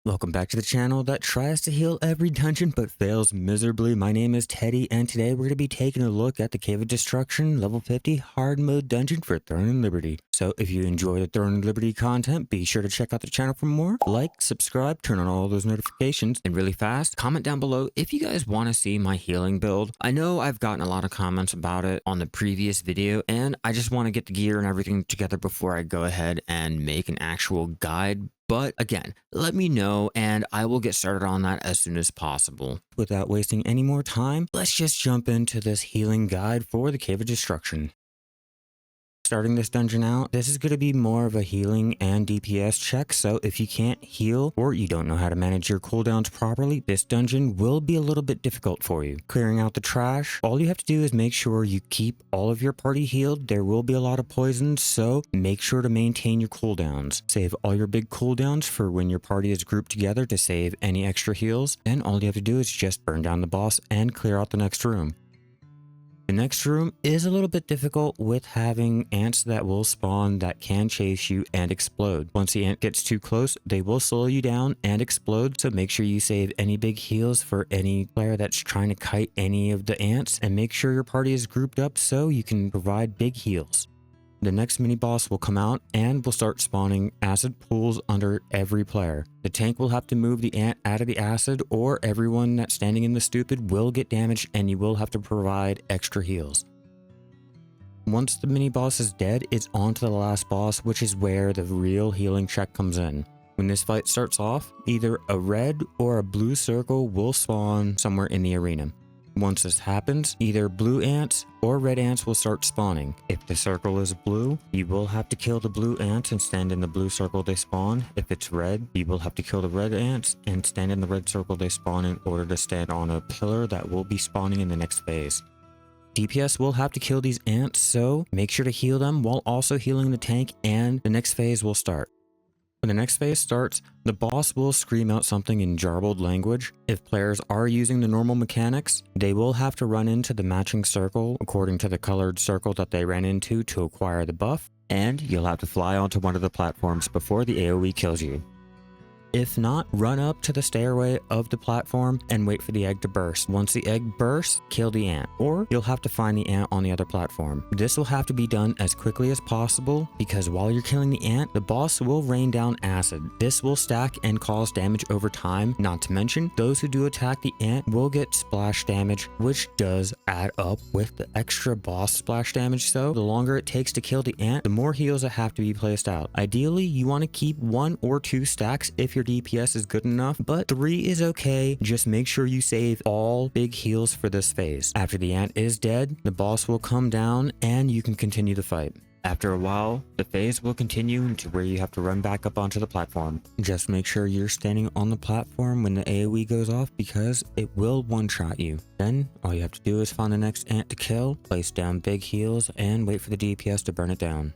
Welcome back to the channel that tries to heal every dungeon but fails miserably. My name is Teddy, and today we're going to be taking a look at the Cave of Destruction level 50 hard mode dungeon for Throne and Liberty. So if you enjoy the Throne and Liberty content, be sure to check out the channel for more. Like, subscribe, turn on all those notifications, and really fast, comment down below if you guys want to see my healing build. I know I've gotten a lot of comments about it on the previous video, and I just want to get the gear and everything together before I go ahead and make an actual guide. But again, let me know and I will get started on that as soon as possible. Without wasting any more time, let's just jump into this healing guide for the Cave of Destruction. Starting this dungeon out, this is going to be more of a healing and DPS check, so if you can't heal or you don't know how to manage your cooldowns properly, this dungeon will be a little bit difficult for you. Clearing out the trash, all you have to do is make sure you keep all of your party healed. There will be a lot of poisons, so make sure to maintain your cooldowns. Save all your big cooldowns for when your party is grouped together to save any extra heals, and all you have to do is just burn down the boss and clear out the next room. The next room is a little bit difficult with having ants that will spawn that can chase you and explode. Once the ant gets too close, they will slow you down and explode, so make sure you save any big heals for any player that's trying to kite any of the ants, and make sure your party is grouped up so you can provide big heals. The next mini boss will come out and will start spawning acid pools under every player. The tank will have to move the ant out of the acid, or everyone that's standing in the stupid will get damaged and you will have to provide extra heals. Once the mini boss is dead, it's on to the last boss, which is where the real healing check comes in. When this fight starts off, either a red or a blue circle will spawn somewhere in the arena. Once this happens, either blue ants or red ants will start spawning. If the circle is blue, you will have to kill the blue ants and stand in the blue circle they spawn. If it's red, you will have to kill the red ants and stand in the red circle they spawn in order to stand on a pillar that will be spawning in the next phase. DPS will have to kill these ants, so make sure to heal them while also healing the tank, and the next phase will start. When the next phase starts, the boss will scream out something in jarbled language. If players are using the normal mechanics, they will have to run into the matching circle according to the colored circle that they ran into to acquire the buff, and you'll have to fly onto one of the platforms before the AoE kills you. If not, run up to the stairway of the platform and wait for the egg to burst. Once the egg bursts, kill the ant, or you'll have to find the ant on the other platform. This will have to be done as quickly as possible because while you're killing the ant, the boss will rain down acid. This will stack and cause damage over time. Not to mention, those who do attack the ant will get splash damage, which does add up with the extra boss splash damage. So the longer it takes to kill the ant, the more heals that have to be placed out. Ideally, you want to keep 1 or 2 stacks if your DPS is good enough, but 3 is okay. Just make sure you save all big heals for this phase. After the ant is dead, the boss will come down and you can continue the fight. After a while, the phase will continue into where you have to run back up onto the platform. Just make sure you're standing on the platform when the AoE goes off because it will one-shot you. Then, all you have to do is find the next ant to kill, place down big heals, and wait for the DPS to burn it down.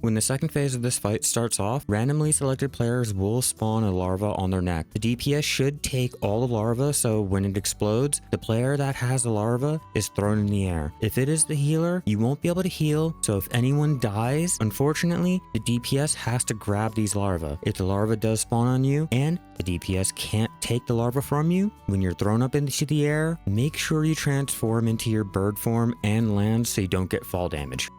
When the second phase of this fight starts off, randomly selected players will spawn a larva on their neck. The DPS should take all the larva, so when it explodes, the player that has the larva is thrown in the air. If it is the healer, you won't be able to heal, so if anyone dies, unfortunately, the DPS has to grab these larvae. If the larva does spawn on you, and the DPS can't take the larva from you, when you're thrown up into the air, make sure you transform into your bird form and land so you don't get fall damage.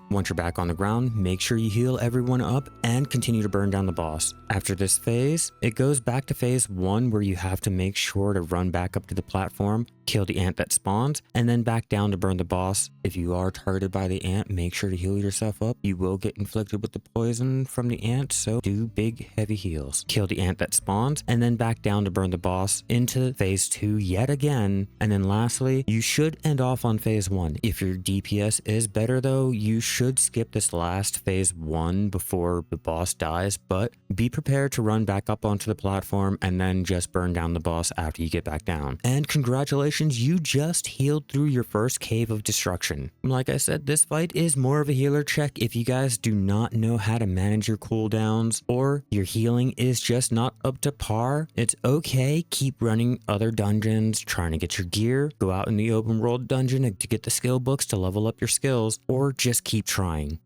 Once you're back on the ground, make sure you heal everyone up and continue to burn down the boss. After this phase, it goes back to phase 1 where you have to make sure to run back up to the platform, kill the ant that spawns, and then back down to burn the boss. If you are targeted by the ant, make sure to heal yourself up. You will get inflicted with the poison from the ant, so do big heavy heals. Kill the ant that spawns, and then back down to burn the boss into phase 2 yet again. And then lastly, you should end off on phase 1. If your DPS is better though, you should skip this last phase 1 before the boss dies, but be prepared to run back up onto the platform and then just burn down the boss after you get back down. And congratulations, you just healed through your first Cave of Destruction. Like I said, this fight is more of a healer check if you guys do not know how to manage your cooldowns or your healing is just not up to par. It's okay, keep running other dungeons, trying to get your gear, go out in the open world dungeon to get the skill books to level up your skills, or just keep trying.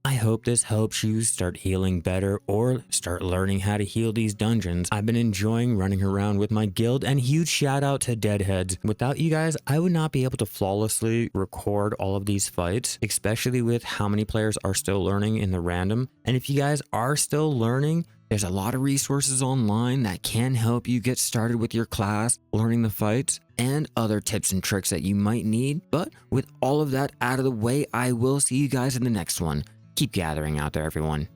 I hope this helps you start healing better or start learning how to heal these dungeons. I've been enjoying running around with my guild, and huge shout out to Deadheads. Without you guys, I would not be able to flawlessly record all of these fights, especially with how many players are still learning in the random. And if you guys are still learning, there's a lot of resources online that can help you get started with your class, learning the fights, and other tips and tricks that you might need. But with all of that out of the way, I will see you guys in the next one. Keep gathering out there, everyone.